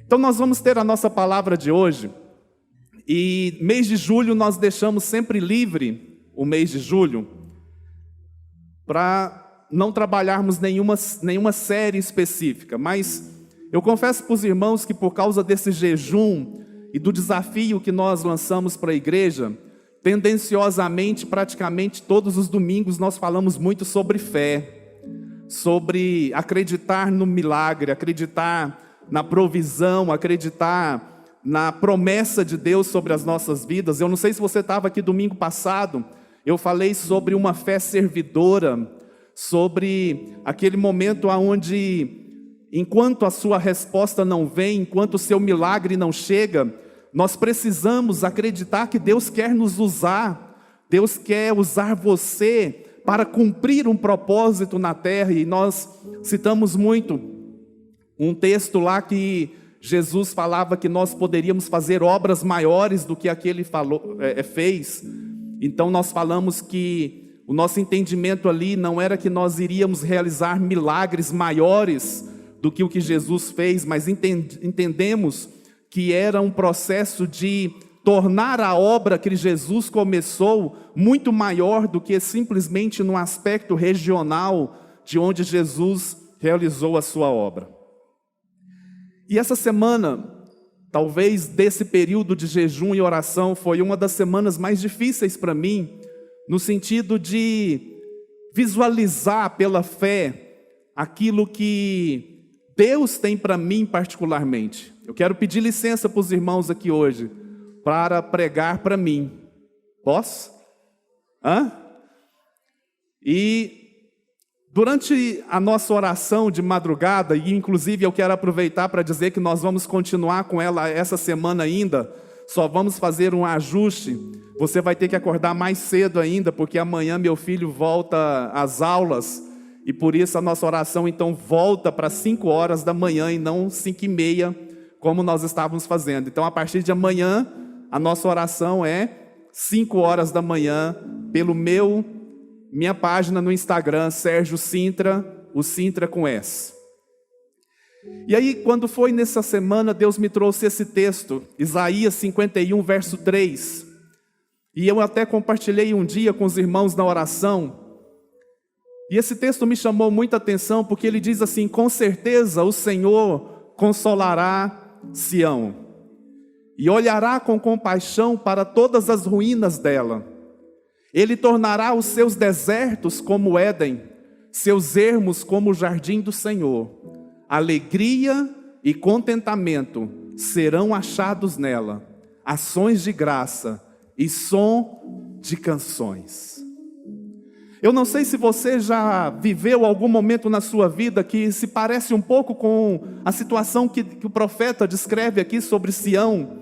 Então nós vamos ter a nossa palavra de hoje, e mês de julho nós deixamos sempre livre o mês de julho, para não trabalharmos nenhuma série específica, mas eu confesso para os irmãos que por causa desse jejum e do desafio que nós lançamos para a igreja, tendenciosamente, praticamente todos os domingos nós falamos muito sobre fé, sobre acreditar no milagre, acreditar na provisão, acreditar na promessa de Deus sobre as nossas vidas. Eu não sei se você estava aqui domingo passado, eu falei sobre uma fé servidora, sobre aquele momento onde, enquanto a sua resposta não vem, enquanto o seu milagre não chega, nós precisamos acreditar que Deus quer nos usar, Deus quer usar você para cumprir um propósito na terra. E nós citamos muito um texto lá que Jesus falava que nós poderíamos fazer obras maiores do que aquele fez. Então nós falamos que o nosso entendimento ali não era que nós iríamos realizar milagres maiores do que o que Jesus fez, mas entendemos que era um processo de tornar a obra que Jesus começou muito maior do que simplesmente no aspecto regional de onde Jesus realizou a sua obra. E essa semana, talvez desse período de jejum e oração, foi uma das semanas mais difíceis para mim, no sentido de visualizar pela fé aquilo que Deus tem para mim particularmente. Eu quero pedir licença para os irmãos aqui hoje, para pregar para mim. Posso? E durante a nossa oração de madrugada, e inclusive eu quero aproveitar para dizer que nós vamos continuar com ela essa semana ainda, só vamos fazer um ajuste. Você vai ter que acordar mais cedo ainda, porque amanhã meu filho volta às aulas, e por isso a nossa oração então volta para 5 horas da manhã e não 5h30, como nós estávamos fazendo. Então a partir de amanhã, a nossa oração é 5 horas da manhã, pelo minha página no Instagram, Sérgio Sintra, o Sintra com S. E aí, quando foi nessa semana, Deus me trouxe esse texto, Isaías 51, verso 3. E eu até compartilhei um dia com os irmãos na oração. E esse texto me chamou muita atenção, porque ele diz assim: com certeza o Senhor consolará Sião, e olhará com compaixão para todas as ruínas dela. Ele tornará os seus desertos como Éden, seus ermos como o jardim do Senhor. Alegria e contentamento serão achados nela, ações de graça e som de canções. Eu não sei se você já viveu algum momento na sua vida que se parece um pouco com a situação que o profeta descreve aqui sobre Sião.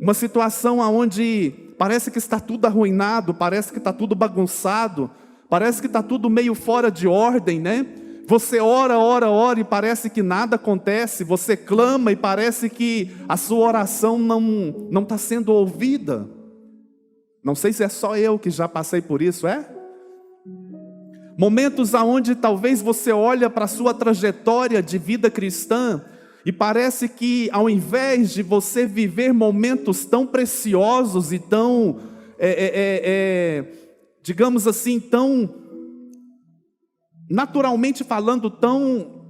Uma situação onde parece que está tudo arruinado, parece que está tudo bagunçado, parece que está tudo meio fora de ordem, né? Você ora e parece que nada acontece. Você clama e parece que a sua oração não está sendo ouvida. Não sei se é só eu que já passei por isso, Momentos onde talvez você olha para a sua trajetória de vida cristã e parece que ao invés de você viver momentos tão preciosos e tão, digamos assim, tão, naturalmente falando, tão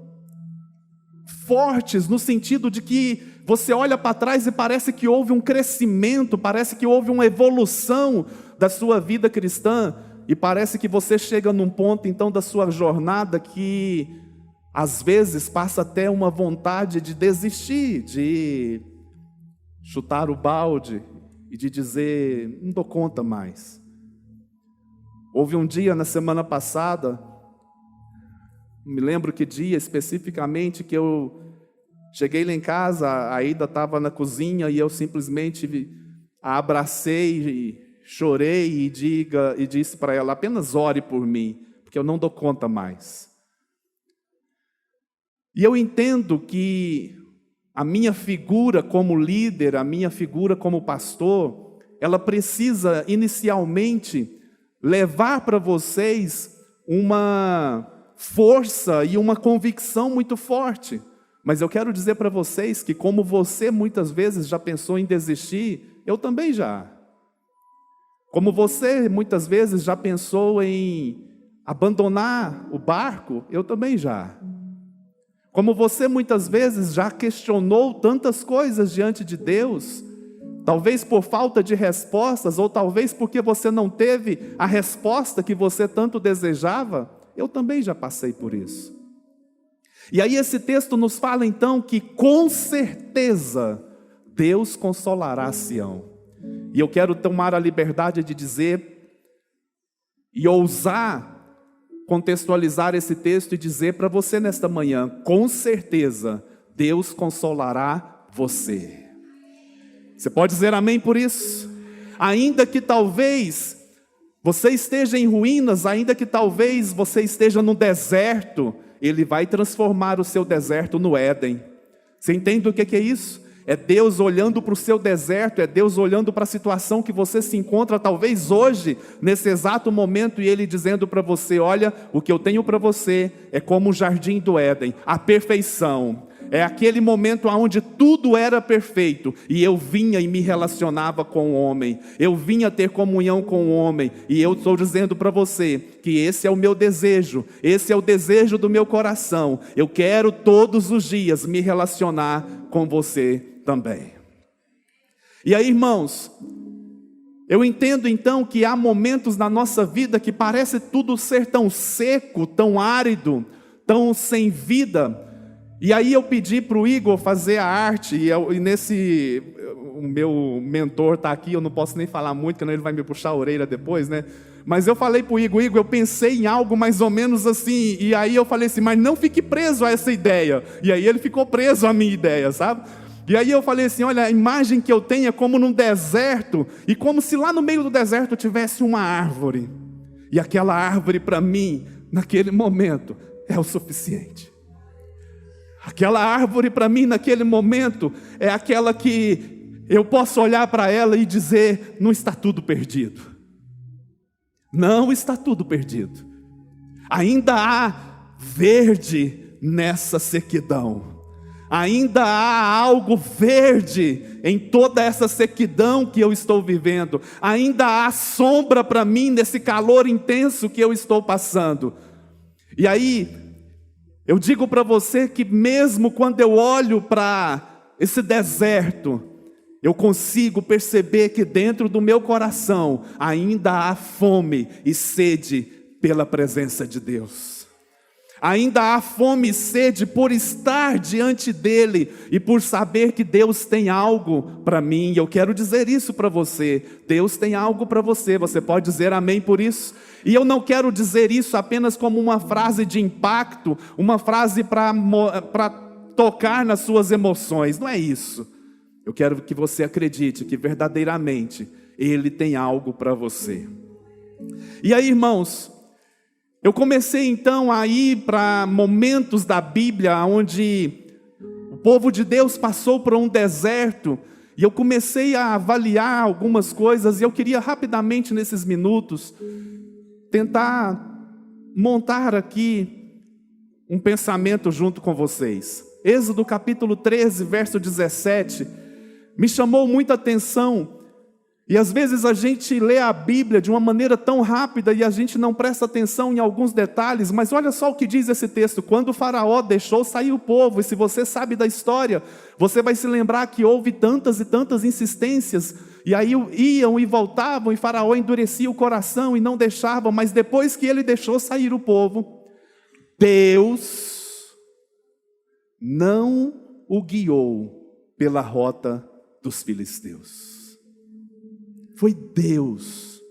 fortes, no sentido de que você olha para trás e parece que houve um crescimento, parece que houve uma evolução da sua vida cristã, e parece que você chega num ponto então da sua jornada que às vezes passa até uma vontade de desistir, de chutar o balde e de dizer, não dou conta mais. Houve um dia na semana passada, não me lembro que dia especificamente, que eu cheguei lá em casa, a Ida estava na cozinha e eu simplesmente a abracei e chorei e disse para ela, apenas ore por mim, porque eu não dou conta mais. E eu entendo que a minha figura como líder, a minha figura como pastor, ela precisa inicialmente levar para vocês uma força e uma convicção muito forte. Mas eu quero dizer para vocês que, como você muitas vezes já pensou em desistir, eu também já. Como você muitas vezes já pensou em abandonar o barco, eu também já. Como você muitas vezes já questionou tantas coisas diante de Deus, talvez por falta de respostas, ou talvez porque você não teve a resposta que você tanto desejava, eu também já passei por isso. E aí esse texto nos fala então que com certeza Deus consolará Sião. E eu quero tomar a liberdade de dizer e ousar contextualizar esse texto e dizer para você nesta manhã, com certeza Deus consolará você. Você pode dizer amém por isso? Ainda que talvez você esteja em ruínas, ainda que talvez você esteja no deserto, Ele vai transformar o seu deserto no Éden. Você entende o que é isso? É Deus olhando para o seu deserto, é Deus olhando para a situação que você se encontra talvez hoje, nesse exato momento, e Ele dizendo para você, olha, o que eu tenho para você é como o jardim do Éden, a perfeição. É aquele momento onde tudo era perfeito, e eu vinha e me relacionava com o homem, eu vinha ter comunhão com o homem, e eu estou dizendo para você, que esse é o meu desejo, esse é o desejo do meu coração, eu quero todos os dias me relacionar com você também. E aí, irmãos, eu entendo então que há momentos na nossa vida que parece tudo ser tão seco, tão árido, tão sem vida. E aí eu pedi para o Igor fazer a arte, o meu mentor está aqui, eu não posso nem falar muito, porque ele vai me puxar a orelha depois, né? Mas eu falei para o Igor, eu pensei em algo mais ou menos assim, e aí eu falei assim, mas não fique preso a essa ideia. E aí ele ficou preso à minha ideia, sabe? E aí eu falei assim, olha, a imagem que eu tenho é como num deserto, e como se lá no meio do deserto tivesse uma árvore. E aquela árvore para mim, naquele momento, é o suficiente. Aquela árvore para mim naquele momento é aquela que eu posso olhar para ela e dizer, não está tudo perdido. Não está tudo perdido. Ainda há verde nessa sequidão. Ainda há algo verde em toda essa sequidão que eu estou vivendo. Ainda há sombra para mim nesse calor intenso que eu estou passando. E aí, eu digo para você que mesmo quando eu olho para esse deserto, eu consigo perceber que dentro do meu coração ainda há fome e sede pela presença de Deus. Ainda há fome e sede por estar diante dEle e por saber que Deus tem algo para mim. E eu quero dizer isso para você. Deus tem algo para você. Você pode dizer amém por isso? E eu não quero dizer isso apenas como uma frase de impacto, uma frase para tocar nas suas emoções. Não é isso. Eu quero que você acredite que verdadeiramente Ele tem algo para você. E aí, irmãos, eu comecei então a ir para momentos da Bíblia onde o povo de Deus passou por um deserto, e eu comecei a avaliar algumas coisas, e eu queria rapidamente nesses minutos tentar montar aqui um pensamento junto com vocês. Êxodo capítulo 13, verso 17, me chamou muita atenção. E às vezes a gente lê a Bíblia de uma maneira tão rápida e a gente não presta atenção em alguns detalhes, mas olha só o que diz esse texto. Quando o faraó deixou sair o povo, e se você sabe da história, você vai se lembrar que houve tantas e tantas insistências, e aí iam e voltavam, e faraó endurecia o coração e não deixava, mas depois que ele deixou sair o povo, Deus não o guiou pela rota dos filisteus. Foi Deus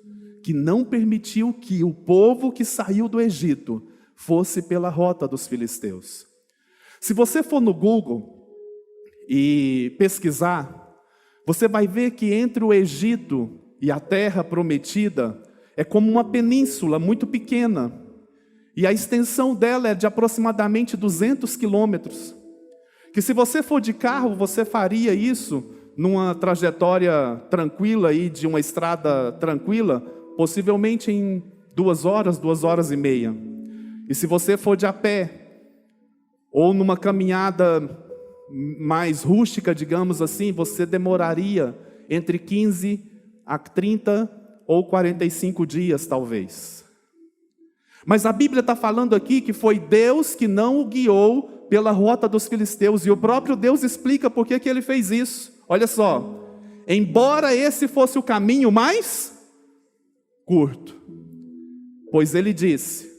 que não permitiu que o povo que saiu do Egito fosse pela rota dos filisteus. Se você for no Google e pesquisar, você vai ver que entre o Egito e a terra prometida é como uma península muito pequena. E a extensão dela é de aproximadamente 200 quilômetros. Que se você for de carro, você faria isso numa trajetória tranquila aí, de uma estrada tranquila, possivelmente em 2 horas, 2 horas e meia. E se você for de a pé, ou numa caminhada mais rústica, digamos assim, você demoraria entre 15 a 30 ou 45 dias, talvez. Mas a Bíblia está falando aqui que foi Deus que não o guiou pela rota dos filisteus, e o próprio Deus explica por que ele fez isso. Olha só, embora esse fosse o caminho mais curto, pois ele disse,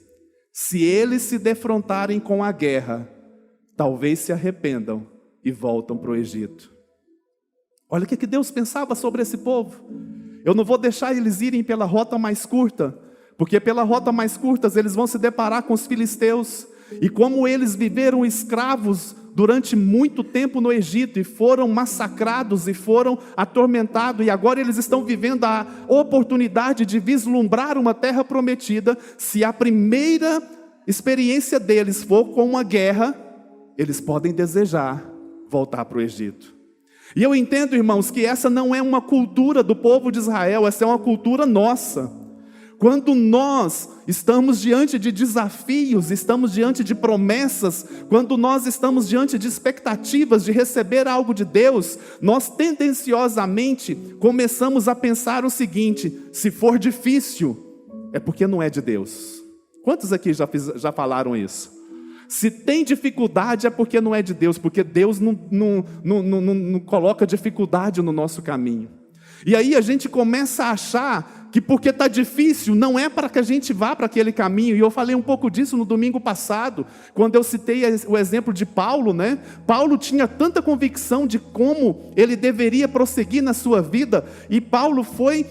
se eles se defrontarem com a guerra, talvez se arrependam e voltam para o Egito. Olha o que Deus pensava sobre esse povo. Eu não vou deixar eles irem pela rota mais curta, porque pela rota mais curta eles vão se deparar com os filisteus. E como eles viveram escravos durante muito tempo no Egito, e foram massacrados, e foram atormentados, e agora eles estão vivendo a oportunidade de vislumbrar uma terra prometida. Se a primeira experiência deles for com uma guerra, eles podem desejar voltar para o Egito. E eu entendo, irmãos, que essa não é uma cultura do povo de Israel, essa é uma cultura nossa. Quando nós estamos diante de desafios, estamos diante de promessas, quando nós estamos diante de expectativas de receber algo de Deus, nós tendenciosamente começamos a pensar o seguinte: se for difícil, é porque não é de Deus. Quantos aqui já falaram isso? Se tem dificuldade é porque não é de Deus, porque Deus não coloca dificuldade no nosso caminho. E aí a gente começa a achar que porque está difícil, não é para que a gente vá para aquele caminho. E eu falei um pouco disso no domingo passado, quando eu citei o exemplo de Paulo, né? Paulo tinha tanta convicção de como ele deveria prosseguir na sua vida, e Paulo foi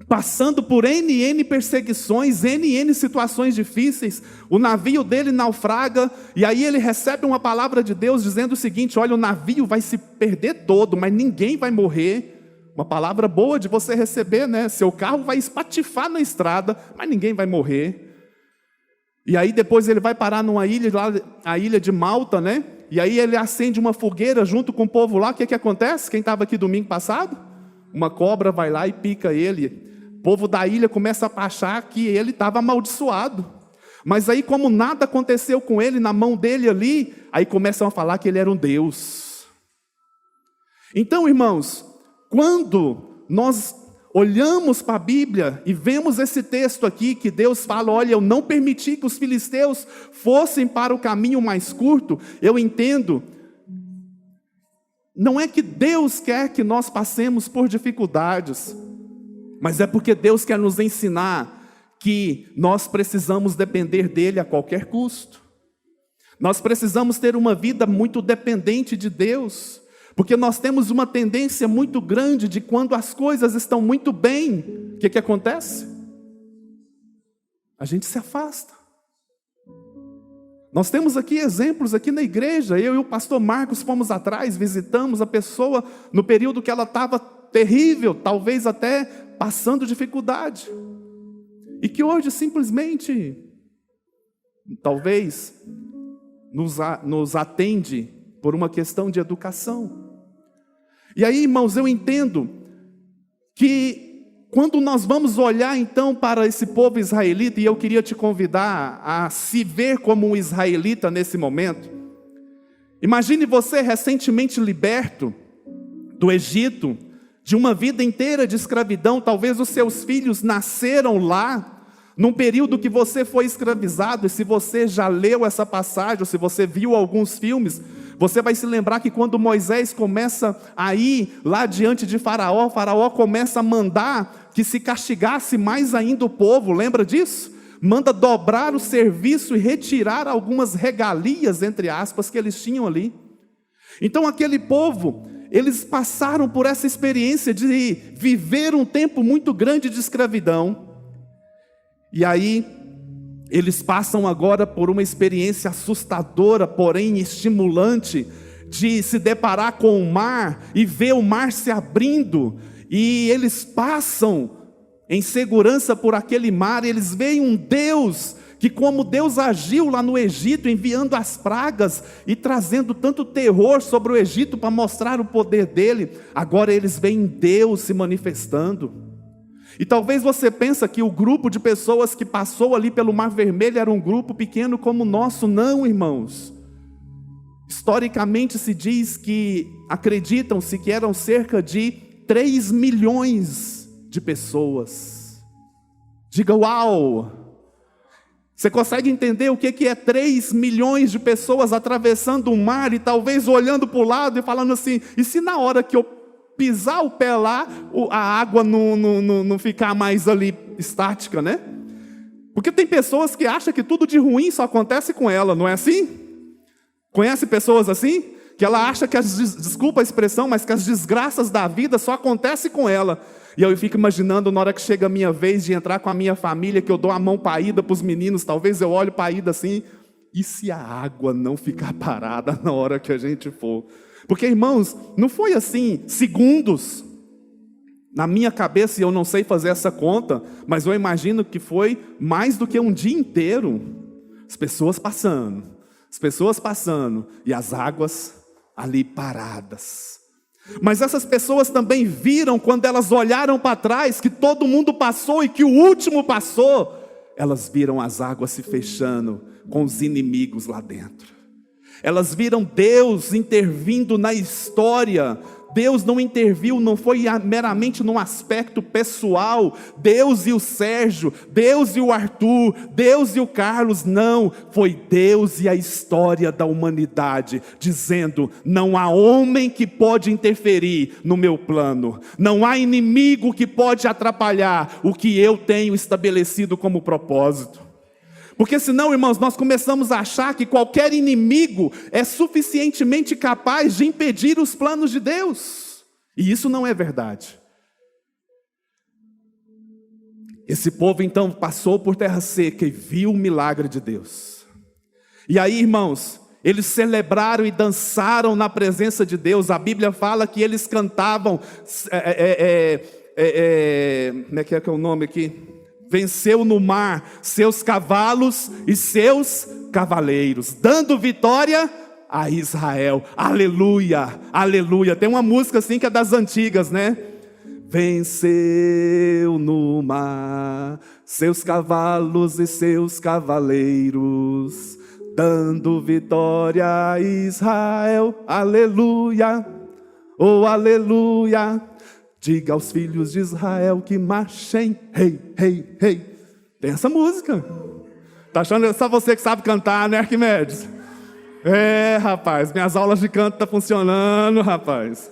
passando por N perseguições, N situações difíceis. O navio dele naufraga, e aí ele recebe uma palavra de Deus dizendo o seguinte: olha, o navio vai se perder todo, mas ninguém vai morrer. Uma palavra boa de você receber, né? Seu carro vai espatifar na estrada, mas ninguém vai morrer. E aí depois ele vai parar numa ilha, lá, a ilha de Malta, né? E aí ele acende uma fogueira junto com o povo lá. O que acontece? Quem estava aqui domingo passado? Uma cobra vai lá e pica ele. O povo da ilha começa a achar que ele estava amaldiçoado. Mas aí, como nada aconteceu com ele, na mão dele ali, aí começam a falar que ele era um Deus. Então, irmãos, quando nós olhamos para a Bíblia e vemos esse texto aqui, que Deus fala: olha, eu não permiti que os filisteus fossem para o caminho mais curto, eu entendo, não é que Deus quer que nós passemos por dificuldades, mas é porque Deus quer nos ensinar que nós precisamos depender dEle a qualquer custo. Nós precisamos ter uma vida muito dependente de Deus, porque nós temos uma tendência muito grande de, quando as coisas estão muito bem, o que acontece? A gente se afasta. Nós temos aqui exemplos aqui na igreja. Eu e o pastor Marcos fomos atrás, visitamos a pessoa no período que ela estava terrível, talvez até passando dificuldade, e que hoje simplesmente, talvez, nos atende por uma questão de educação. E aí, irmãos, eu entendo que quando nós vamos olhar então para esse povo israelita, e eu queria te convidar a se ver como um israelita nesse momento. Imagine você recentemente liberto do Egito, de uma vida inteira de escravidão. Talvez os seus filhos nasceram lá, num período que você foi escravizado. E se você já leu essa passagem, ou se você viu alguns filmes, você vai se lembrar que quando Moisés começa a ir lá diante de Faraó, Faraó começa a mandar que se castigasse mais ainda o povo. Lembra disso? Manda dobrar o serviço e retirar algumas regalias, entre aspas, que eles tinham ali. Então aquele povo, eles passaram por essa experiência de viver um tempo muito grande de escravidão. E aí, eles passam agora por uma experiência assustadora, porém estimulante, de se deparar com o mar e ver o mar se abrindo. E eles passam em segurança por aquele mar. Eles veem um Deus que, como Deus agiu lá no Egito, enviando as pragas e trazendo tanto terror sobre o Egito para mostrar o poder dele, agora eles veem Deus se manifestando. E talvez você pense que o grupo de pessoas que passou ali pelo Mar Vermelho era um grupo pequeno como o nosso. Não, irmãos. Historicamente se diz que, acreditam-se que eram cerca de 3 milhões de pessoas. Diga uau! Você consegue entender o que é 3 milhões de pessoas atravessando o mar e talvez olhando para o lado e falando assim, e se na hora que eu pisar o pé lá, a água não ficar mais ali estática, né? Porque tem pessoas que acham que tudo de ruim só acontece com ela, não é assim? Conhece pessoas assim? Que ela acha que, desculpa a expressão, mas que as desgraças da vida só acontecem com ela. E eu fico imaginando na hora que chega a minha vez de entrar com a minha família, que eu dou a mão para a Ida, para os meninos, talvez eu olho para a Ida assim, e se a água não ficar parada na hora que a gente for? Porque, irmãos, não foi assim, segundos. Na minha cabeça, e eu não sei fazer essa conta, mas eu imagino que foi mais do que um dia inteiro. As pessoas passando, e as águas ali paradas. Mas essas pessoas também viram, quando elas olharam para trás, que todo mundo passou e que o último passou, elas viram as águas se fechando com os inimigos lá dentro. Elas viram Deus intervindo na história. Deus não interviu, não foi meramente num aspecto pessoal, Deus e o Sérgio, Deus e o Arthur, Deus e o Carlos, não, foi Deus e a história da humanidade, dizendo, não há homem que pode interferir no meu plano, não há inimigo que pode atrapalhar o que eu tenho estabelecido como propósito. Porque senão, irmãos, nós começamos a achar que qualquer inimigo é suficientemente capaz de impedir os planos de Deus. E isso não é verdade. Esse povo então passou por terra seca e viu o milagre de Deus. E aí, irmãos, eles celebraram e dançaram na presença de Deus. A Bíblia fala que eles cantavam, como é que é o nome aqui? Venceu no mar seus cavalos e seus cavaleiros, dando vitória a Israel. Aleluia, aleluia. Tem uma música assim que é das antigas, né? Venceu no mar seus cavalos e seus cavaleiros, dando vitória a Israel. Aleluia, oh aleluia. Diga aos filhos de Israel que marchem, rei, rei, rei. Tem essa música. Tá achando que é só você que sabe cantar, né, Arquimedes? Rapaz, minhas aulas de canto estão funcionando, rapaz.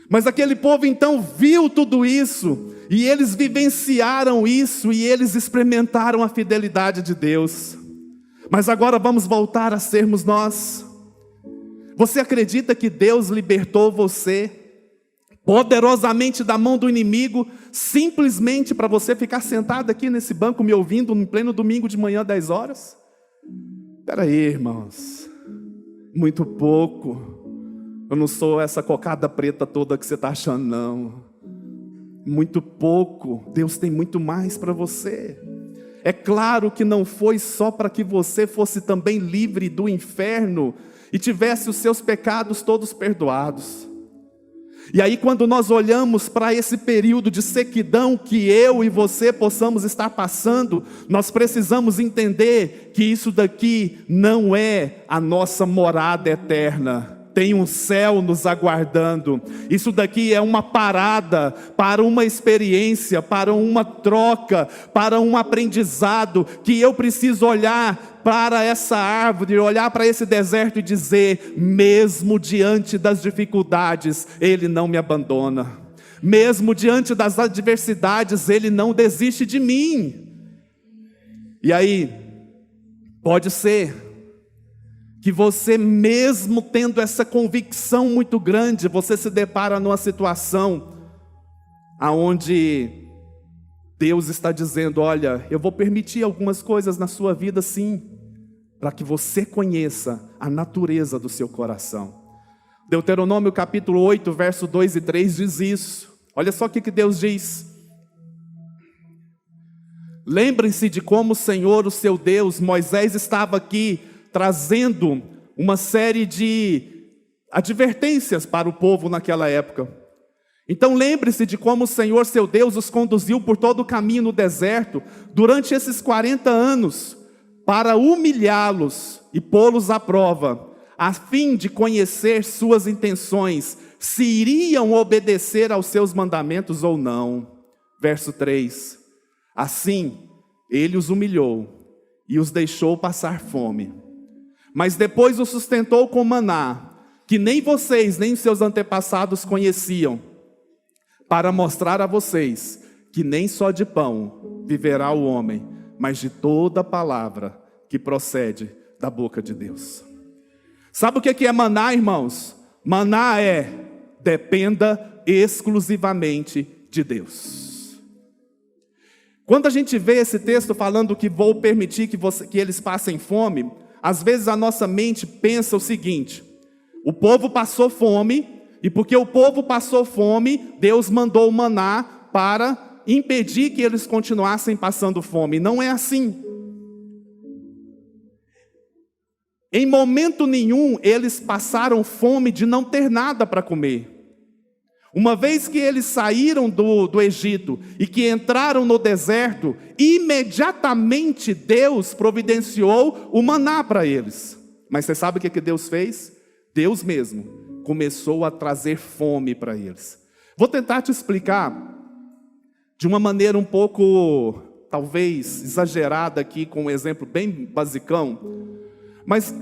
Mas aquele povo então viu tudo isso, e eles vivenciaram isso, e eles experimentaram a fidelidade de Deus. Mas agora vamos voltar a sermos nós. Você acredita que Deus libertou você poderosamente da mão do inimigo, simplesmente para você ficar sentado aqui nesse banco me ouvindo em pleno domingo de manhã, 10 horas? Espera aí, irmãos, muito pouco. Eu não sou essa cocada preta toda que você está achando, não. Muito pouco. Deus tem muito mais para você. É claro que não foi só para que você fosse também livre do inferno e tivesse os seus pecados todos perdoados. E aí, quando nós olhamos para esse período de sequidão que eu e você possamos estar passando, nós precisamos entender que isso daqui não é a nossa morada eterna. Tem um céu nos aguardando. Isso daqui é uma parada para uma experiência, para uma troca, para um aprendizado, que eu preciso olhar para essa árvore, olhar para esse deserto e dizer, mesmo diante das dificuldades, Ele não me abandona. Mesmo diante das adversidades, Ele não desiste de mim. E aí, pode ser que você, mesmo tendo essa convicção muito grande, você se depara numa situação aonde Deus está dizendo, olha, eu vou permitir algumas coisas na sua vida sim, para que você conheça a natureza do seu coração. Deuteronômio capítulo 8, verso 2 e 3 diz isso. Olha só o que Deus diz. Lembrem-se de como o Senhor, o seu Deus, Moisés estava aqui, trazendo uma série de advertências para o povo naquela época. Então lembre-se de como o Senhor, seu Deus, os conduziu por todo o caminho no deserto, durante esses 40 anos, para humilhá-los e pô-los à prova, a fim de conhecer suas intenções, se iriam obedecer aos seus mandamentos ou não. Verso 3. Assim, ele os humilhou e os deixou passar fome. Mas depois os sustentou com maná, que nem vocês, nem seus antepassados conheciam, para mostrar a vocês que nem só de pão viverá o homem, mas de toda palavra que procede da boca de Deus. Sabe o que é maná, irmãos? Maná é: dependa exclusivamente de Deus. Quando a gente vê esse texto falando que vou permitir que eles passem fome, às vezes a nossa mente pensa o seguinte: o povo passou fome, e porque o povo passou fome, Deus mandou o maná para impedir que eles continuassem passando fome. Não é assim. Em momento nenhum eles passaram fome de não ter nada para comer. Uma vez que eles saíram do Egito e que entraram no deserto, imediatamente Deus providenciou o maná para eles. Mas você sabe o que Deus fez? Deus mesmo começou a trazer fome para eles. Vou tentar te explicar de uma maneira um pouco, talvez, exagerada aqui, com um exemplo bem basicão. Mas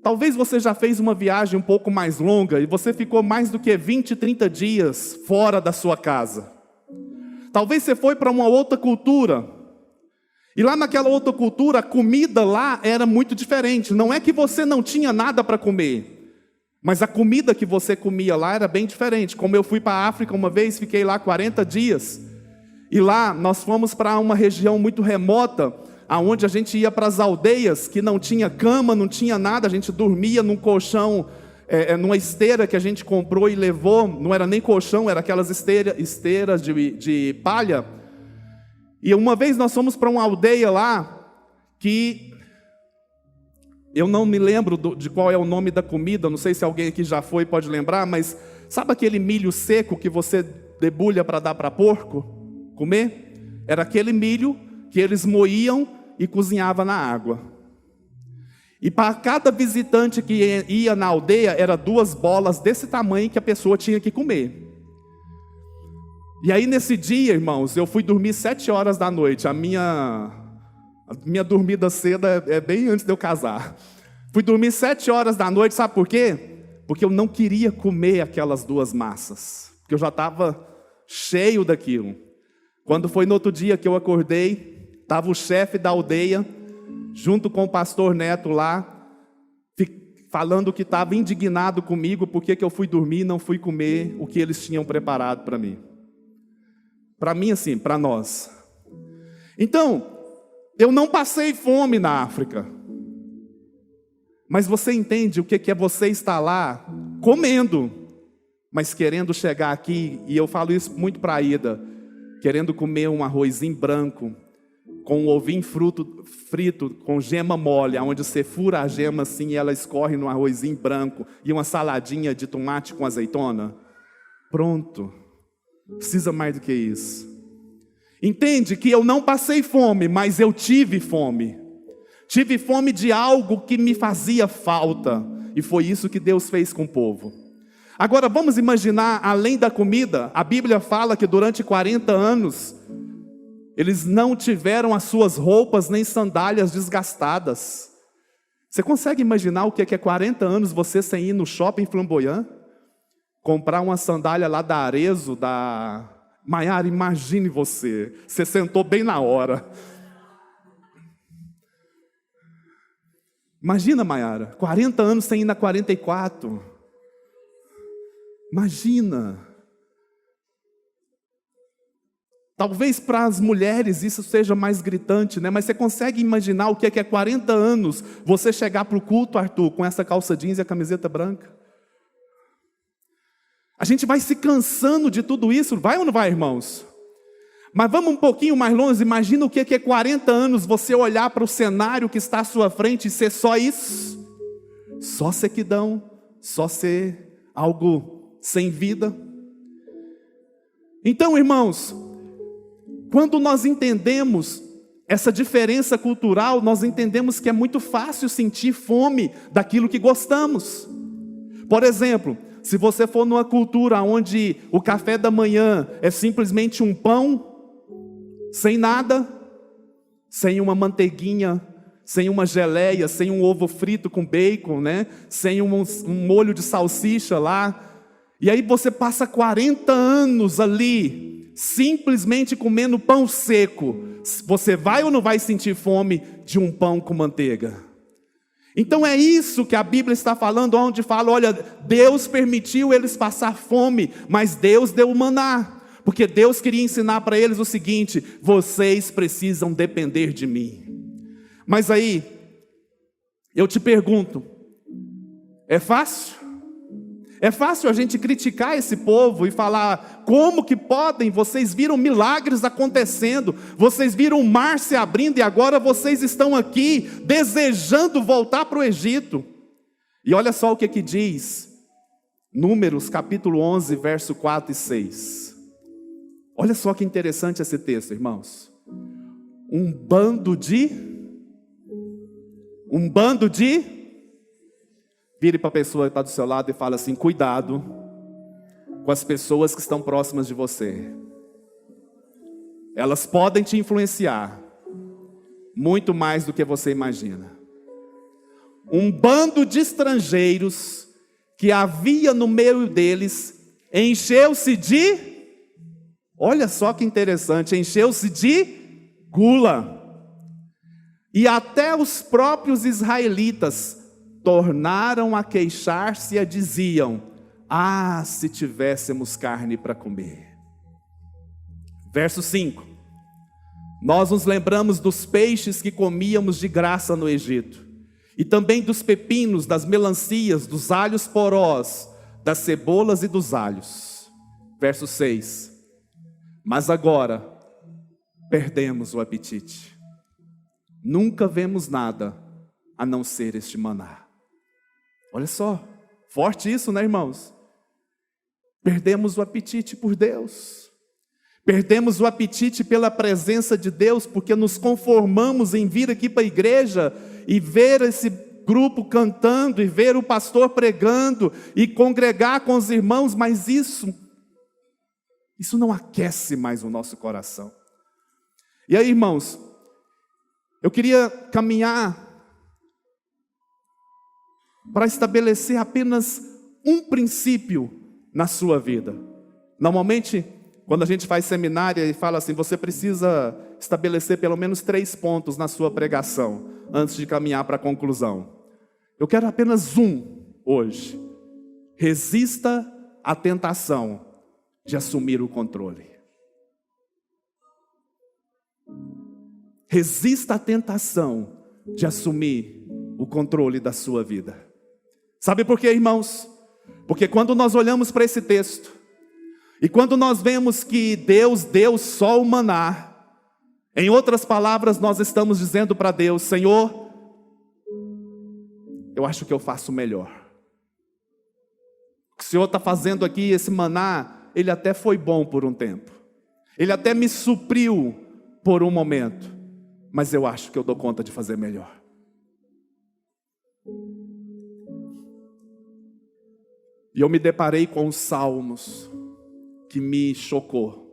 talvez você já fez uma viagem um pouco mais longa e você ficou mais do que 20, 30 dias fora da sua casa. Talvez você foi para uma outra cultura. E lá naquela outra cultura, a comida lá era muito diferente. Não é que você não tinha nada para comer, mas a comida que você comia lá era bem diferente. Como eu fui para a África uma vez, fiquei lá 40 dias. E lá nós fomos para uma região muito remota, aonde a gente ia para as aldeias, que não tinha cama, não tinha nada, a gente dormia num colchão, numa esteira que a gente comprou e levou, não era nem colchão, era aquelas esteiras de palha. E uma vez nós fomos para uma aldeia lá, que eu não me lembro de qual é o nome da comida, não sei se alguém aqui já foi e pode lembrar, mas sabe aquele milho seco que você debulha para dar para porco comer? Era aquele milho que eles moíam e cozinhava na água. E para cada visitante que ia na aldeia, era 2 bolas desse tamanho que a pessoa tinha que comer. E aí nesse dia, irmãos, eu fui dormir 7 horas da noite. A minha dormida cedo é bem antes de eu casar. Fui dormir 7 horas da noite, sabe por quê? Porque eu não queria comer aquelas 2 massas. Porque eu já estava cheio daquilo. Quando foi no outro dia que eu acordei, estava o chefe da aldeia, junto com o pastor Neto lá, falando que estava indignado comigo, porque eu fui dormir e não fui comer o que eles tinham preparado para mim. Para mim assim, para nós. Então, eu não passei fome na África. Mas você entende o que é você estar lá, comendo, mas querendo chegar aqui, e eu falo isso muito para a Ida, querendo comer um arrozinho branco, com um ovinho frito, com gema mole, onde você fura a gema assim e ela escorre no arrozinho branco, e uma saladinha de tomate com azeitona. Pronto. Precisa mais do que isso. Entende que eu não passei fome, mas eu tive fome. Tive fome de algo que me fazia falta. E foi isso que Deus fez com o povo. Agora vamos imaginar, além da comida, a Bíblia fala que durante 40 anos, eles não tiveram as suas roupas nem sandálias desgastadas. Você consegue imaginar o que é 40 anos você sem ir no shopping Flamboyant? Comprar uma sandália lá da Arezzo, da... Maiara, imagine você sentou bem na hora. Imagina, Maiara, 40 anos sem ir na 44. Imagina. Talvez para as mulheres isso seja mais gritante, né? Mas você consegue imaginar o que é 40 anos você chegar para o culto, Arthur, com essa calça jeans e a camiseta branca? A gente vai se cansando de tudo isso, vai ou não vai, irmãos? Mas vamos um pouquinho mais longe, imagina o que é 40 anos você olhar para o cenário que está à sua frente e ser só isso, só sequidão, só ser algo sem vida. Então, irmãos, quando nós entendemos essa diferença cultural, nós entendemos que é muito fácil sentir fome daquilo que gostamos. Por exemplo, se você for numa cultura onde o café da manhã é simplesmente um pão, sem nada, sem uma manteiguinha, sem uma geleia, sem um ovo frito com bacon, né? Sem um molho de salsicha lá. E aí você passa 40 anos ali, simplesmente comendo pão seco. Você vai ou não vai sentir fome de um pão com manteiga? Então é isso que a Bíblia está falando, onde fala, olha, Deus permitiu eles passar fome, mas Deus deu o maná. Porque Deus queria ensinar para eles o seguinte: vocês precisam depender de mim. Mas aí, eu te pergunto, é fácil? É fácil a gente criticar esse povo e falar, como que podem? Vocês viram milagres acontecendo, vocês viram o mar se abrindo e agora vocês estão aqui desejando voltar para o Egito. E olha só o que diz, Números capítulo 11, verso 4 e 6. Olha só que interessante esse texto, irmãos. Um bando de... Vire para a pessoa que está do seu lado e fala assim, cuidado com as pessoas que estão próximas de você. Elas podem te influenciar muito mais do que você imagina. Um bando de estrangeiros que havia no meio deles encheu-se de... Olha só que interessante, encheu-se de gula. E até os próprios israelitas tornaram a queixar-se e diziam, se tivéssemos carne para comer. Verso 5. Nós nos lembramos dos peixes que comíamos de graça no Egito, e também dos pepinos, das melancias, dos alhos porós, das cebolas e dos alhos. Verso 6. Mas agora perdemos o apetite. Nunca vemos nada a não ser este maná. Olha só, forte isso, né, irmãos? Perdemos o apetite por Deus. Perdemos o apetite pela presença de Deus, porque nos conformamos em vir aqui para a igreja e ver esse grupo cantando, e ver o pastor pregando, e congregar com os irmãos, mas isso não aquece mais o nosso coração. E aí, irmãos, eu queria caminhar para estabelecer apenas um princípio na sua vida. Normalmente, quando a gente faz seminário e fala assim, você precisa estabelecer pelo menos 3 pontos na sua pregação, antes de caminhar para a conclusão. Eu quero apenas um hoje. Resista à tentação de assumir o controle. Resista à tentação de assumir o controle da sua vida. Sabe por quê, irmãos? Porque quando nós olhamos para esse texto, e quando nós vemos que Deus deu só o maná, em outras palavras, nós estamos dizendo para Deus, Senhor, eu acho que eu faço melhor. O que o Senhor está fazendo aqui, esse maná, ele até foi bom por um tempo. Ele até me supriu por um momento. Mas eu acho que eu dou conta de fazer melhor. E eu me deparei com os Salmos que me chocou.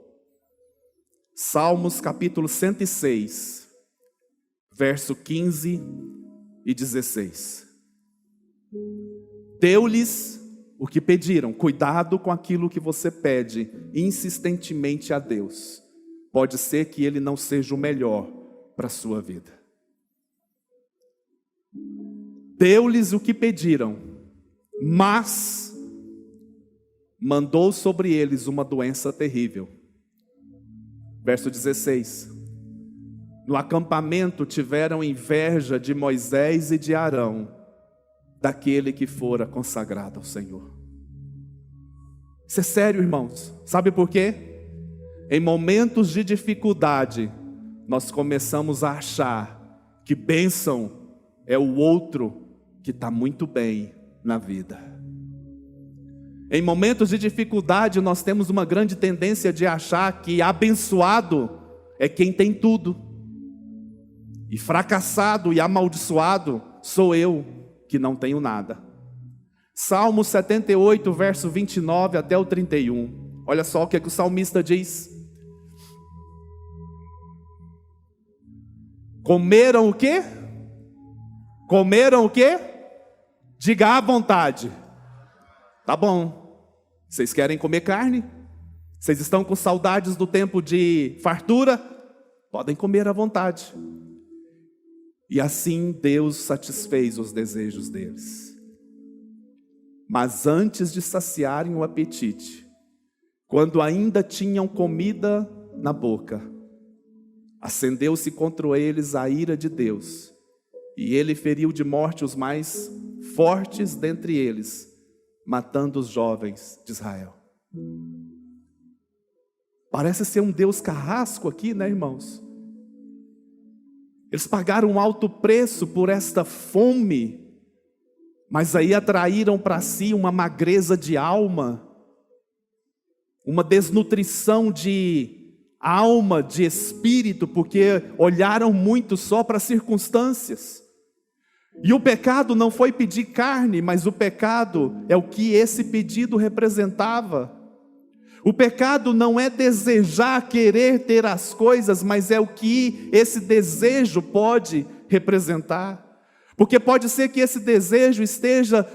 Salmos capítulo 106, verso 15 e 16. Deu-lhes o que pediram. Cuidado com aquilo que você pede insistentemente a Deus. Pode ser que Ele não seja o melhor para a sua vida. Deu-lhes o que pediram, mas mandou sobre eles uma doença terrível. Verso 16. No acampamento tiveram inveja de Moisés e de Arão, daquele que fora consagrado ao Senhor. Isso é sério, irmãos. Sabe por quê? Em momentos de dificuldade, nós começamos a achar que bênção é o outro que está muito bem na vida. Em momentos de dificuldade, nós temos uma grande tendência de achar que abençoado é quem tem tudo. e fracassado e amaldiçoado sou eu que não tenho nada. Salmo 78, verso 29 até o 31. Olha só o que o salmista diz. Comeram o quê? Comeram o quê? Diga à vontade. Tá bom. Vocês querem comer carne? Vocês estão com saudades do tempo de fartura? Podem comer à vontade. E assim Deus satisfez os desejos deles. Mas antes de saciarem o apetite, quando ainda tinham comida na boca, acendeu-se contra eles a ira de Deus, e ele feriu de morte os mais fortes dentre eles, matando os jovens de Israel. Parece ser um Deus carrasco aqui, né, irmãos? Eles pagaram um alto preço por esta fome, mas aí atraíram para si uma magreza de alma, uma desnutrição de alma, de espírito, porque olharam muito só para as circunstâncias. E o pecado não foi pedir carne, mas o pecado é o que esse pedido representava. O pecado não é desejar, querer ter as coisas, mas é o que esse desejo pode representar. Porque pode ser que esse desejo esteja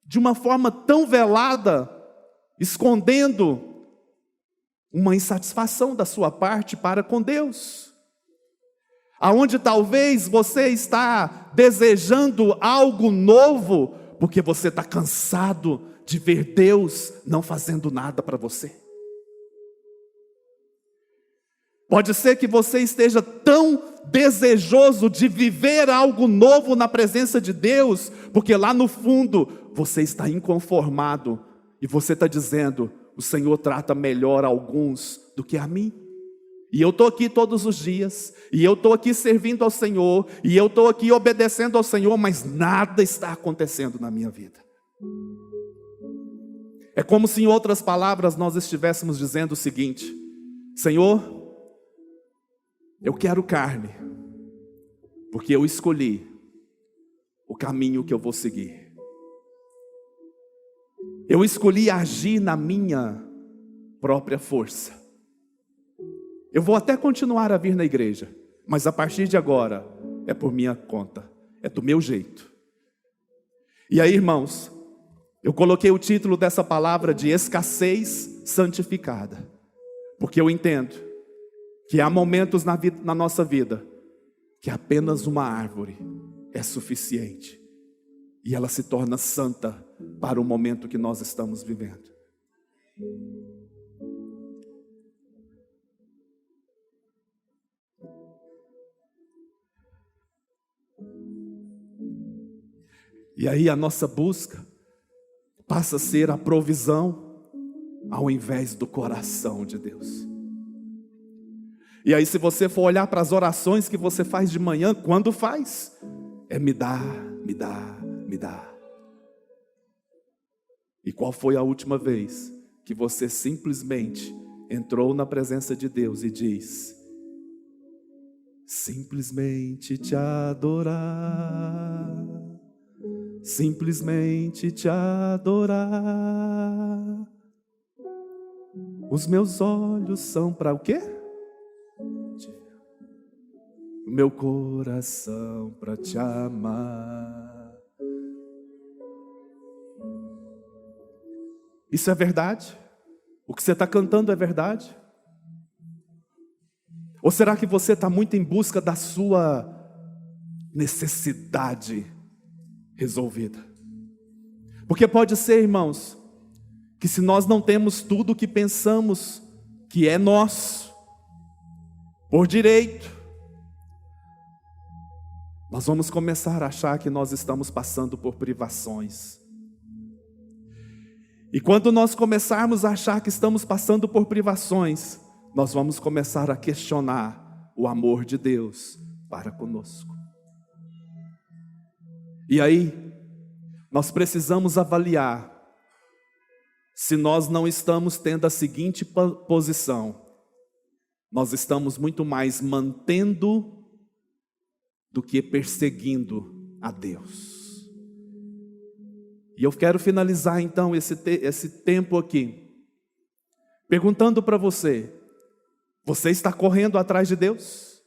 de uma forma tão velada, escondendo uma insatisfação da sua parte para com Deus. Aonde talvez você está desejando algo novo, porque você está cansado de ver Deus não fazendo nada para você. Pode ser que você esteja tão desejoso de viver algo novo na presença de Deus, porque lá no fundo você está inconformado e você está dizendo: o Senhor trata melhor alguns do que a mim. E eu estou aqui todos os dias, e eu estou aqui servindo ao Senhor, e eu estou aqui obedecendo ao Senhor, mas nada está acontecendo na minha vida. É como se, em outras palavras, nós estivéssemos dizendo o seguinte: Senhor, eu quero carne, porque eu escolhi o caminho que eu vou seguir. Eu escolhi agir na minha própria força. Eu vou até continuar a vir na igreja, mas a partir de agora é por minha conta, é do meu jeito. E aí, irmãos, eu coloquei o título dessa palavra de escassez santificada, porque eu entendo que há momentos na nossa vida que apenas uma árvore é suficiente e ela se torna santa para o momento que nós estamos vivendo. E aí a nossa busca passa a ser a provisão ao invés do coração de Deus. E aí, se você for olhar para as orações que você faz de manhã, quando faz? É me dá, me dá, me dá. E qual foi a última vez que você simplesmente entrou na presença de Deus e diz: simplesmente te adorar, simplesmente te adorar. Os meus olhos são para o quê? O meu coração para te amar. Isso é verdade? O que você está cantando é verdade? Ou será que você está muito em busca da sua necessidade resolvida? Porque pode ser, irmãos, que se nós não temos tudo o que pensamos que é nosso, por direito, nós vamos começar a achar que nós estamos passando por privações. E quando nós começarmos a achar que estamos passando por privações, nós vamos começar a questionar o amor de Deus para conosco. E aí, nós precisamos avaliar se nós não estamos tendo a seguinte posição: nós estamos muito mais mantendo do que perseguindo a Deus. E eu quero finalizar então esse tempo aqui, perguntando para você: você está correndo atrás de Deus?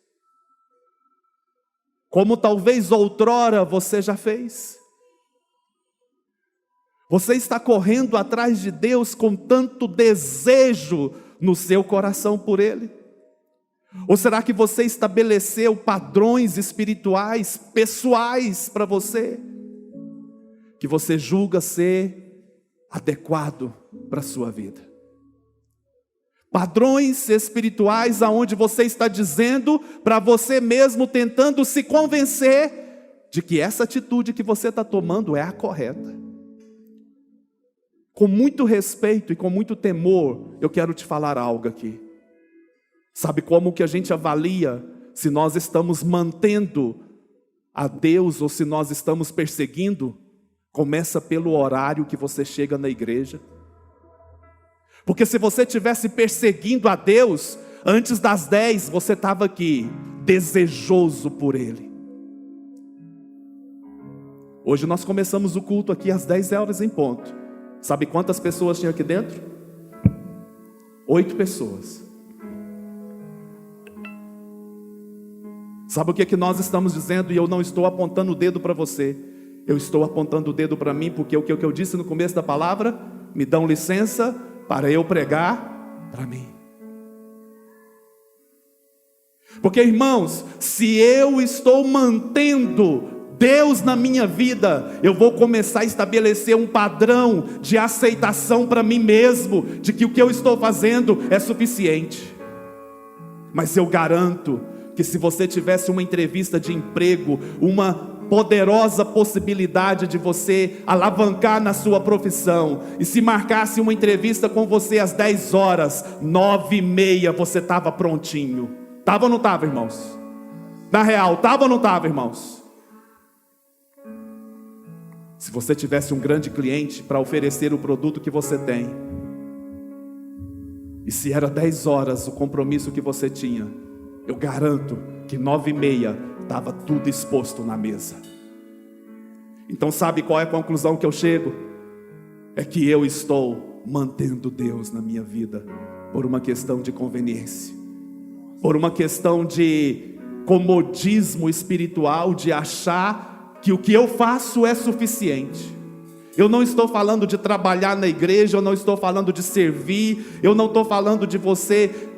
Como talvez outrora você já fez? Você está correndo atrás de Deus com tanto desejo no seu coração por Ele? Ou será que você estabeleceu padrões espirituais, pessoais para você, que você julga ser adequado para a sua vida? Padrões espirituais aonde você está dizendo para você mesmo, tentando se convencer de que essa atitude que você está tomando é a correta. Com muito respeito e com muito temor, eu quero te falar algo aqui. Sabe como que a gente avalia se nós estamos mantendo a Deus ou se nós estamos perseguindo? Começa pelo horário que você chega na igreja. Porque se você estivesse perseguindo a Deus, antes das 10 você estava aqui, desejoso por Ele. Hoje nós começamos o culto aqui às 10 horas em ponto. Sabe quantas pessoas tinha aqui dentro? 8 pessoas. Sabe o que nós estamos dizendo? E eu não estou apontando o dedo para você. Eu estou apontando o dedo para mim, porque o que eu disse no começo da palavra, me dão licença para eu pregar para mim. Porque, irmãos, se eu estou mantendo Deus na minha vida, eu vou começar a estabelecer um padrão de aceitação para mim mesmo, de que o que eu estou fazendo é suficiente. Mas eu garanto que se você tivesse uma entrevista de emprego, uma poderosa possibilidade de você alavancar na sua profissão, e se marcasse uma entrevista com você às 10 horas, 9h30 você estava prontinho. Estava ou não estava, irmãos? Na real, estava ou não estava, irmãos? Se você tivesse um grande cliente para oferecer o produto que você tem, e se era 10 horas o compromisso que você tinha, eu garanto que 9h30 estava tudo exposto na mesa. Então sabe qual é a conclusão que eu chego? É que eu estou mantendo Deus na minha vida por uma questão de conveniência, por uma questão de comodismo espiritual, de achar que o que eu faço é suficiente. Eu não estou falando de trabalhar na igreja, eu não estou falando de servir, eu não estou falando de você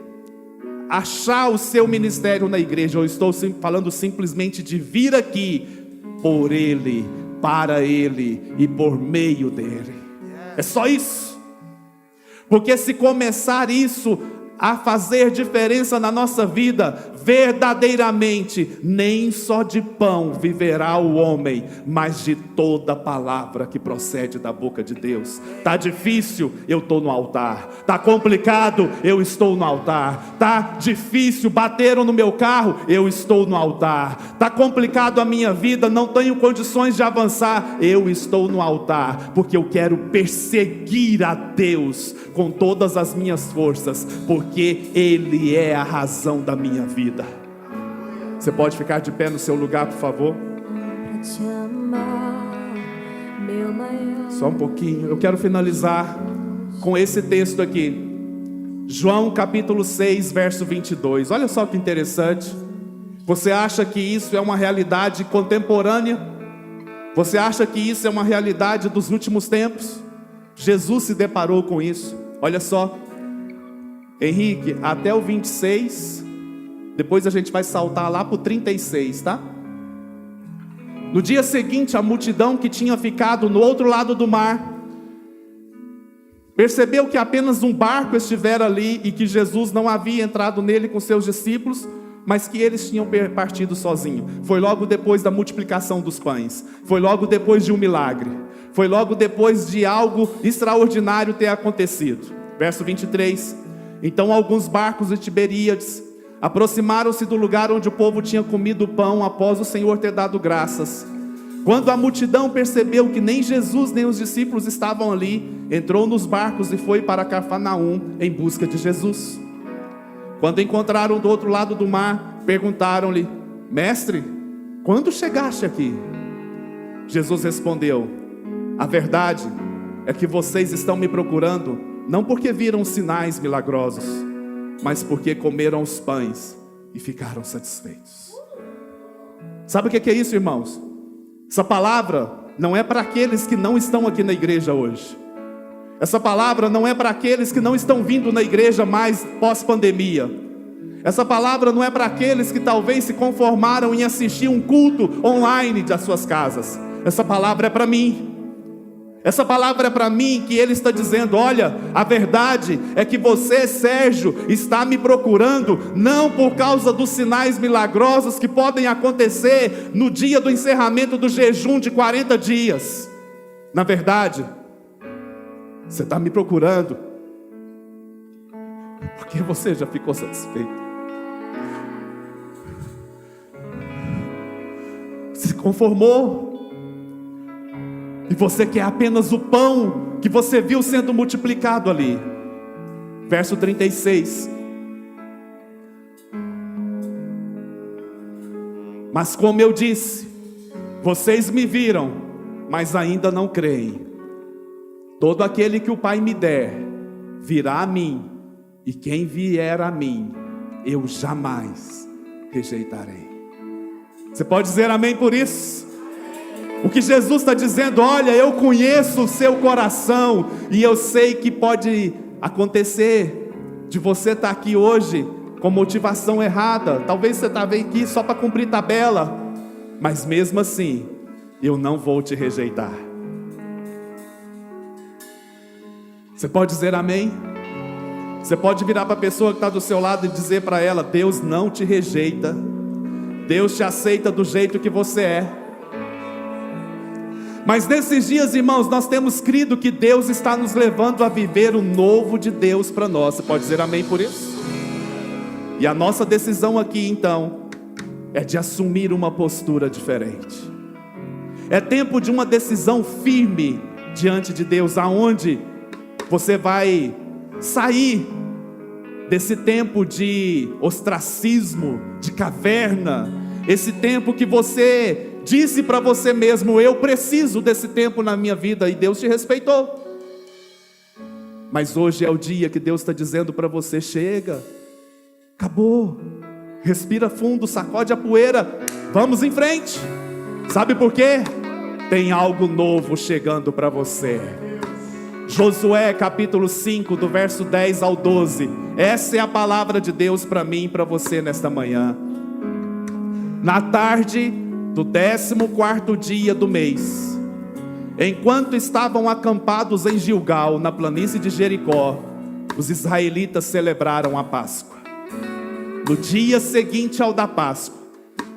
achar o seu ministério na igreja, eu estou falando simplesmente de vir aqui por Ele, para Ele e por meio dEle. É só isso. Porque se começar isso a fazer diferença na nossa vida, verdadeiramente, nem só de pão viverá o homem, mas de toda palavra que procede da boca de Deus. Tá difícil? Eu estou no altar. Tá complicado? Eu estou no altar. Tá difícil? Bateram no meu carro? Eu estou no altar. Tá complicado a minha vida? Não tenho condições de avançar? Eu estou no altar, porque eu quero perseguir a Deus com todas as minhas forças, porque Ele é a razão da minha vida. Você pode ficar de pé no seu lugar, por favor? Só um pouquinho. Eu quero finalizar com esse texto aqui. João capítulo 6, verso 22. Olha só que interessante. Você acha que isso é uma realidade contemporânea? Você acha que isso é uma realidade dos últimos tempos? Jesus se deparou com isso. Olha só, Henrique, até o 26, depois a gente vai saltar lá para o 36, tá? No dia seguinte, a multidão que tinha ficado no outro lado do mar percebeu que apenas um barco estivera ali e que Jesus não havia entrado nele com seus discípulos, mas que eles tinham partido sozinhos. Foi logo depois da multiplicação dos pães, foi logo depois de um milagre, foi logo depois de algo extraordinário ter acontecido. Verso 23. Então alguns barcos de Tiberíades aproximaram-se do lugar onde o povo tinha comido o pão após o Senhor ter dado graças. Quando a multidão percebeu que nem Jesus nem os discípulos estavam ali, entrou nos barcos e foi para Cafarnaum em busca de Jesus. Quando encontraram do outro lado do mar, perguntaram-lhe: Mestre, quando chegaste aqui? Jesus respondeu: a verdade é que vocês estão me procurando, não porque viram sinais milagrosos, mas porque comeram os pães e ficaram satisfeitos. Sabe o que é isso, irmãos? Essa palavra não é para aqueles que não estão aqui na igreja hoje. Essa palavra não é para aqueles que não estão vindo na igreja mais pós-pandemia. Essa palavra não é para aqueles que talvez se conformaram em assistir um culto online das suas casas. Essa palavra é para mim. Essa palavra é para mim, que Ele está dizendo: olha, a verdade é que você, Sérgio, está me procurando, não por causa dos sinais milagrosos que podem acontecer no dia do encerramento do jejum de 40 dias. Na verdade, você está me procurando porque você já ficou satisfeito. Se conformou. E você quer apenas o pão que você viu sendo multiplicado ali. Verso 36. Mas como eu disse, vocês me viram, mas ainda não creem. Todo aquele que o Pai me der, virá a mim, e quem vier a mim, eu jamais rejeitarei. Você pode dizer amém por isso? O que Jesus está dizendo: olha, eu conheço o seu coração, e eu sei que pode acontecer de você estar aqui hoje com motivação errada. Talvez você está aqui só para cumprir tabela, mas mesmo assim, eu não vou te rejeitar. Você pode dizer amém? Você pode virar para a pessoa que está do seu lado e dizer para ela: Deus não te rejeita, Deus te aceita do jeito que você é. Mas nesses dias, irmãos, nós temos crido que Deus está nos levando a viver o novo de Deus para nós. Você pode dizer amém por isso? E a nossa decisão aqui então é de assumir uma postura diferente. É tempo de uma decisão firme diante de Deus, aonde você vai sair desse tempo de ostracismo, de caverna, esse tempo que você disse para você mesmo: eu preciso desse tempo na minha vida, e Deus te respeitou. Mas hoje é o dia que Deus está dizendo para você: chega, acabou, respira fundo, sacode a poeira, vamos em frente. Sabe por quê? Tem algo novo chegando para você. Josué capítulo 5, do verso 10 ao 12. Essa é a palavra de Deus para mim e para você nesta manhã. Na tarde do 14º dia do mês, enquanto estavam acampados em Gilgal, na planície de Jericó, os israelitas celebraram a Páscoa. No dia seguinte ao da Páscoa,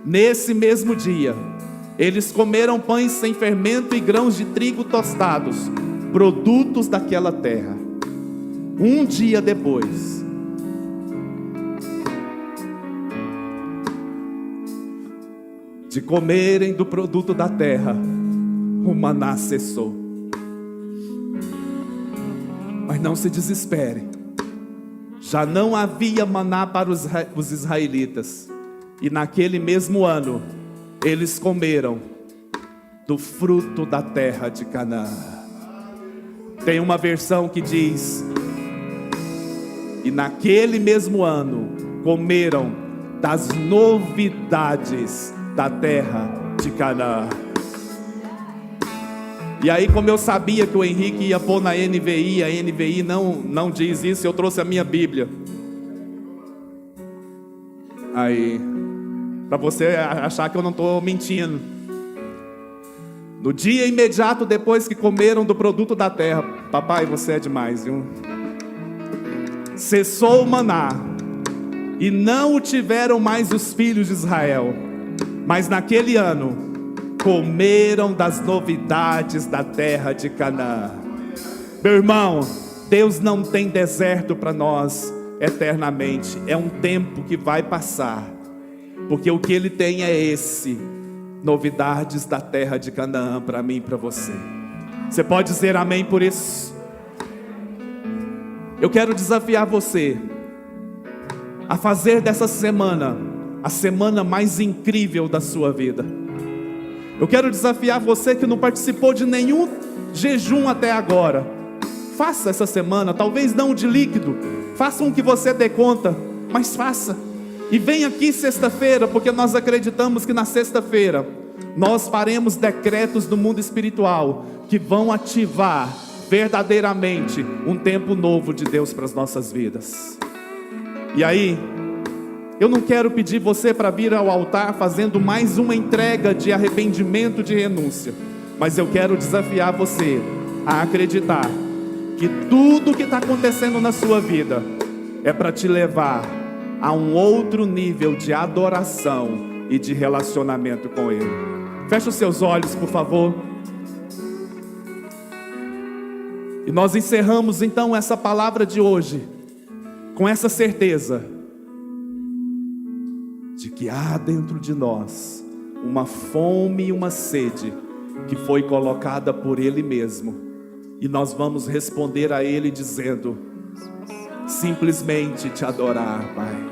nesse mesmo dia, eles comeram pães sem fermento e grãos de trigo tostados, produtos daquela terra. Um dia depois, de comerem do produto da terra, o maná cessou. Mas não se desesperem, já não havia maná para os israelitas, e naquele mesmo ano eles comeram do fruto da terra de Canaã. Tem uma versão que diz: e naquele mesmo ano comeram das novidades da terra de Canaã. E aí, como eu sabia que o Henrique ia pôr na NVI, a NVI não diz isso, eu trouxe a minha Bíblia. Aí, para você achar que eu não estou mentindo. No dia imediato depois que comeram do produto da terra, papai, você é demais, viu? Cessou o maná, e não o tiveram mais os filhos de Israel. Mas naquele ano, comeram das novidades da terra de Canaã. Meu irmão, Deus não tem deserto para nós eternamente. É um tempo que vai passar, porque o que Ele tem é esse: novidades da terra de Canaã para mim e para você. Você pode dizer amém por isso? Eu quero desafiar você a fazer dessa semana a semana mais incrível da sua vida. Eu quero desafiar você que não participou de nenhum jejum até agora. Faça essa semana, talvez não de líquido, faça um que você dê conta, mas faça. E vem aqui sexta-feira, porque nós acreditamos que na sexta-feira nós faremos decretos no mundo espiritual que vão ativar verdadeiramente um tempo novo de Deus para as nossas vidas. E aí, eu não quero pedir você para vir ao altar fazendo mais uma entrega de arrependimento, de renúncia, mas eu quero desafiar você a acreditar que tudo que está acontecendo na sua vida é para te levar a um outro nível de adoração e de relacionamento com Ele. Feche os seus olhos, por favor. E nós encerramos então essa palavra de hoje com essa certeza de que há dentro de nós uma fome e uma sede que foi colocada por Ele mesmo, e nós vamos responder a Ele dizendo: simplesmente te adorar, Pai.